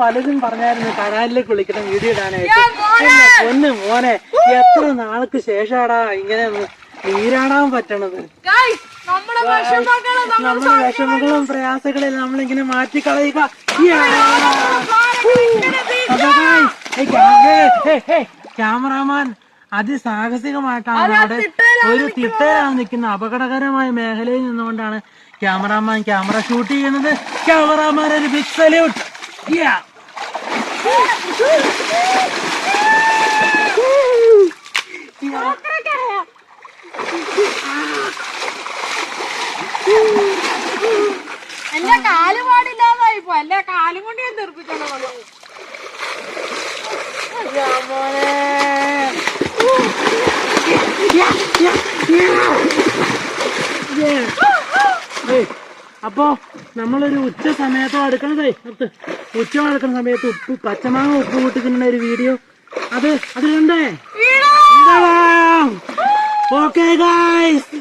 പലരും പറഞ്ഞായിരുന്നു കനാലിലേക്ക് വിളിക്കണം വീഡിയോ ഇടാനായിട്ട്. പൊന്ന് മോനെ, എത്ര നാൾക്ക് ശേഷാടാ ഇങ്ങനെ നീരാടാൻ പറ്റണത്. നമ്മുടെ വിഷമങ്ങളും പ്രയാസങ്ങളും നമ്മളിങ്ങനെ മാറ്റിക്കളയുക. ക്യാമറാമാൻ അതിസാഹസികമായിട്ടാണ് അവിടെ ഒരു തിട്ടയിലാണ് നിൽക്കുന്ന അപകടകരമായ മേഖലയിൽ നിന്നുകൊണ്ടാണ് ക്യാമറാമാൻ ക്യാമറ ഷൂട്ട് ചെയ്യുന്നത്. ക്യാമറാമാൻ ഒരു ബിഗ് സല്യൂട്ട്. എന്റെ കാല് പാടില്ലാതായിപ്പോ, അല്ലെ കാലും കൊണ്ട് ഞാൻ തെറിപ്പിച്ചോളൂ. അപ്പൊ നമ്മളൊരു ഉച്ച സമയത്തോ അടുക്കണതേ ഉച്ച അടുക്കുന്ന സമയത്ത് പച്ചമാങ്ങ ഉപ്പ് കൂട്ടി തിന്നുന്ന ഒരു വീഡിയോ അത് കണ്ടേ. Okay guys.